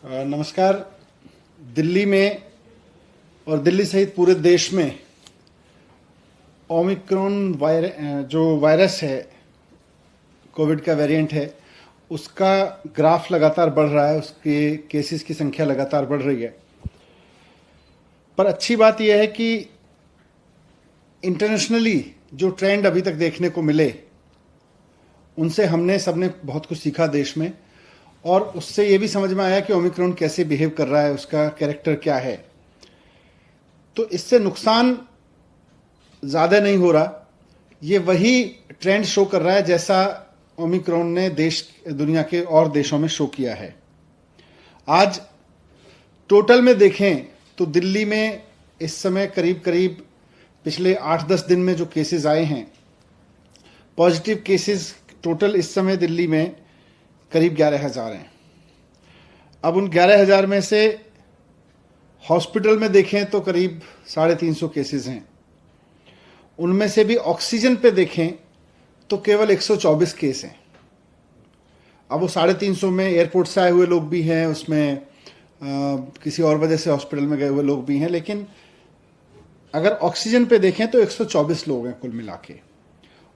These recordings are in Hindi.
नमस्कार। दिल्ली में और दिल्ली सहित पूरे देश में ओमिक्रॉन जो वायरस है, कोविड का वेरिएंट है, उसका ग्राफ लगातार बढ़ रहा है। उसके केसेस की संख्या लगातार बढ़ रही है। पर अच्छी बात यह है कि इंटरनेशनली जो ट्रेंड अभी तक देखने को मिले, उनसे हमने सबने बहुत कुछ सीखा देश में, और उससे ये भी समझ में आया कि ओमिक्रॉन कैसे बिहेव कर रहा है, उसका कैरेक्टर क्या है। तो इससे नुकसान ज़्यादा नहीं हो रहा। ये वही ट्रेंड शो कर रहा है जैसा ओमिक्रॉन ने दुनिया के और देशों में शो किया है। आज टोटल में देखें तो दिल्ली में इस समय करीब करीब पिछले 8-10 दिन में जो केसेस आए हैं, पॉजिटिव केसेस टोटल इस समय दिल्ली में करीब 11,000 हैं। अब उन 11,000 में से हॉस्पिटल में देखें तो करीब 350 केसेस हैं। उनमें से भी ऑक्सीजन पे देखें तो केवल 124 केस हैं। अब वो 350 में एयरपोर्ट से आए हुए लोग भी हैं, उसमें किसी और वजह से हॉस्पिटल में गए हुए लोग भी हैं, लेकिन अगर ऑक्सीजन पे देखें तो 124 लोग हैं कुल मिला के,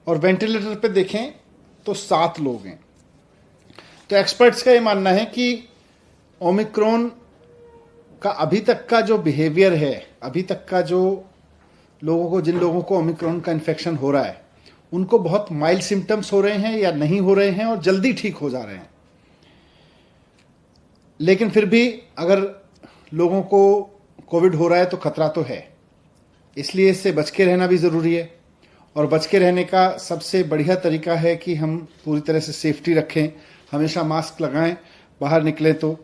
और वेंटिलेटर पे देखें तो 7 लोग हैं। तो एक्सपर्ट्स का ये मानना है कि ओमिक्रॉन का अभी तक का जो बिहेवियर है, अभी तक का जो जिन लोगों को ओमिक्रॉन का इन्फेक्शन हो रहा है, उनको बहुत माइल्ड सिम्टम्स हो रहे हैं या नहीं हो रहे हैं और जल्दी ठीक हो जा रहे हैं। लेकिन फिर भी अगर लोगों को कोविड हो रहा है तो खतरा तो है, इसलिए इससे बच के रहना भी ज़रूरी है। और बच के रहने का सबसे बढ़िया तरीका है कि हम पूरी तरह से सेफ्टी रखें, हमेशा मास्क लगाएं बाहर निकलें तो,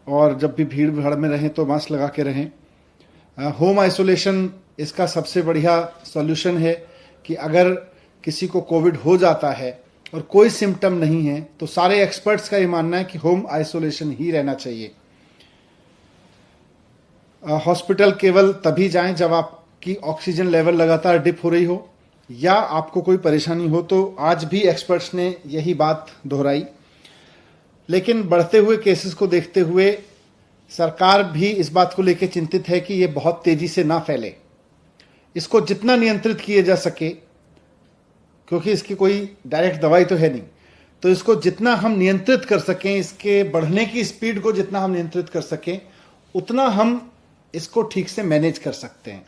और जब भी भीड़ भाड़ में रहें तो मास्क लगा के रहें। होम आइसोलेशन इसका सबसे बढ़िया सॉल्यूशन है कि अगर किसी को कोविड हो जाता है और कोई सिम्टम नहीं है तो सारे एक्सपर्ट्स का ये मानना है कि होम आइसोलेशन ही रहना चाहिए। हॉस्पिटल केवल तभी जाएं जब आपकी ऑक्सीजन लेवल लगातार डिप हो रही हो या आपको कोई परेशानी हो। तो आज भी एक्सपर्ट्स ने यही बात दोहराई। लेकिन बढ़ते हुए केसेस को देखते हुए सरकार भी इस बात को लेकर चिंतित है कि ये बहुत तेजी से ना फैले। इसको जितना नियंत्रित किया जा सके, क्योंकि इसकी कोई डायरेक्ट दवाई तो है नहीं, तो इसको जितना हम नियंत्रित कर सकें, इसके बढ़ने की स्पीड को जितना हम नियंत्रित कर सकें, उतना हम इसको ठीक से मैनेज कर सकते हैं।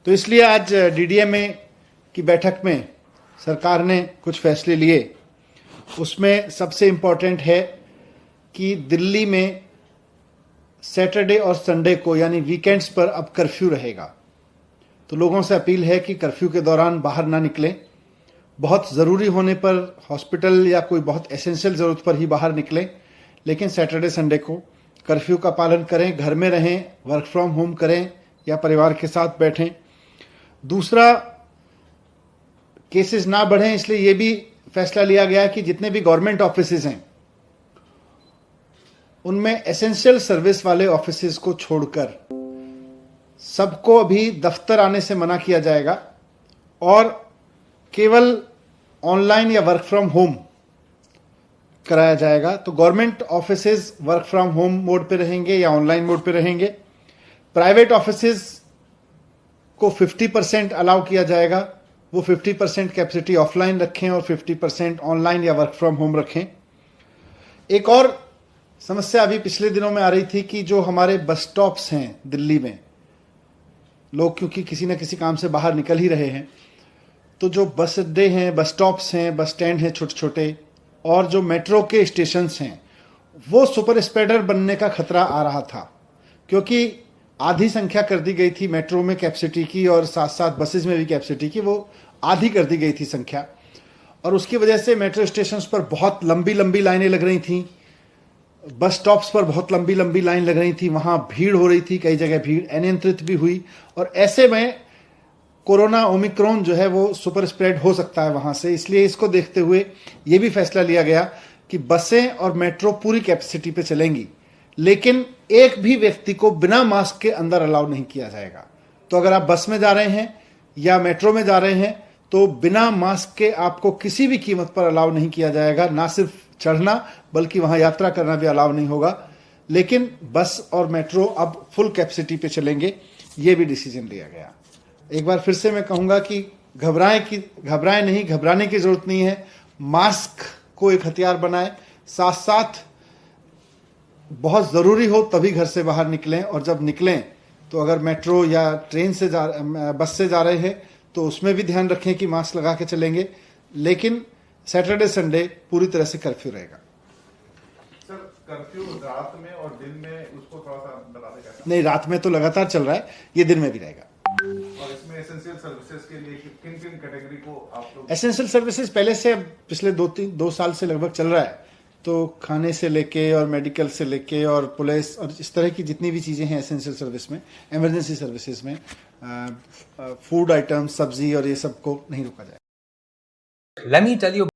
तो इसलिए आज डीडीएमए की बैठक में सरकार ने कुछ फैसले लिए। उसमें सबसे इम्पोर्टेंट है कि दिल्ली में सैटरडे और संडे को, यानी वीकेंड्स पर अब कर्फ्यू रहेगा। तो लोगों से अपील है कि कर्फ्यू के दौरान बाहर ना निकलें। बहुत ज़रूरी होने पर हॉस्पिटल या कोई बहुत एसेंशियल ज़रूरत पर ही बाहर निकलें, लेकिन सैटरडे संडे को कर्फ्यू का पालन करें, घर में रहें, वर्क फ्रॉम होम करें या परिवार के साथ बैठें। दूसरा, केसेस ना बढ़ें, इसलिए ये भी फैसला लिया गया कि जितने भी गवर्नमेंट ऑफिसेज हैं उनमें एसेंशियल सर्विस वाले ऑफिसेज को छोड़कर सबको अभी दफ्तर आने से मना किया जाएगा और केवल ऑनलाइन या वर्क फ्रॉम होम कराया जाएगा। तो government offices work from home mode पे रहेंगे या ऑनलाइन मोड पे रहेंगे। प्राइवेट ऑफिसेज को 50% अलाउ किया जाएगा, वो 50% कैपेसिटी ऑफलाइन रखें और 50% ऑनलाइन या वर्क फ्रॉम होम रखें। एक और समस्या अभी पिछले दिनों में आ रही थी कि जो हमारे बस स्टॉप्स हैं दिल्ली में, लोग क्योंकि किसी न किसी काम से बाहर निकल ही रहे हैं, तो जो बस अड्डे हैं, बस स्टॉप्स हैं, बस स्टैंड हैं छोटे छोटे, और जो मेट्रो के स्टेशंस हैं, वो सुपर स्प्रेडर बनने का खतरा आ रहा था। क्योंकि आधी संख्या कर दी गई थी मेट्रो में कैपेसिटी की, और साथ साथ बसेज में भी कैपेसिटी की वो आधी कर दी गई थी संख्या, और उसकी वजह से मेट्रो स्टेशंस पर बहुत लंबी लंबी लाइनें लग रही थी, बस स्टॉप्स पर बहुत लंबी लंबी लाइन लग रही थी, वहाँ भीड़ हो रही थी, कई जगह भीड़ अनियंत्रित भी हुई, और ऐसे में कोरोना ओमिक्रॉन जो है वो सुपर स्प्रेड हो सकता है वहाँ से। इसलिए इसको देखते हुए ये भी फैसला लिया गया कि बसें और मेट्रो पूरी कैपेसिटी पे चलेंगी, लेकिन एक भी व्यक्ति को बिना मास्क के अंदर अलाउ नहीं किया जाएगा। तो अगर आप बस में जा रहे हैं या मेट्रो में जा रहे हैं तो बिना मास्क के आपको किसी भी कीमत पर अलाउ नहीं किया जाएगा। ना सिर्फ चढ़ना बल्कि वहां यात्रा करना भी अलाउ नहीं होगा। लेकिन बस और मेट्रो अब फुल कैपेसिटी पे चलेंगे, ये भी डिसीजन लिया गया। एक बार फिर से मैं कहूंगा कि घबराएं नहीं, घबराने की जरूरत नहीं है। मास्क को एक हथियार बनाएं, साथ साथ बहुत जरूरी हो तभी घर से बाहर निकलें, और जब निकलें तो अगर मेट्रो या ट्रेन से बस से जा रहे हैं तो उसमें भी ध्यान रखें कि मास्क लगा के चलेंगे। लेकिन सैटरडे संडे पूरी तरह से कर्फ्यू रहेगा। सर, कर्फ्यू रात में और दिन में उसको थोड़ा सा बता दें कैसा? नहीं, रात में तो लगातार चल रहा है, ये दिन में भी रहेगा। और इसमें एसेंशियल सर्विसेज के लिए किन किन कैटेगरी को आप लोग? एसेंशियल सर्विसेज पहले से पिछले 2 साल से लगभग चल रहा है, तो खाने से लेके और मेडिकल से लेके और पुलिस और इस तरह की जितनी भी चीज़ें हैं एसेंशियल सर्विस में, इमरजेंसी सर्विसेज में, फूड आइटम्स, सब्जी और ये सब को नहीं रोका जाए। Let me tell you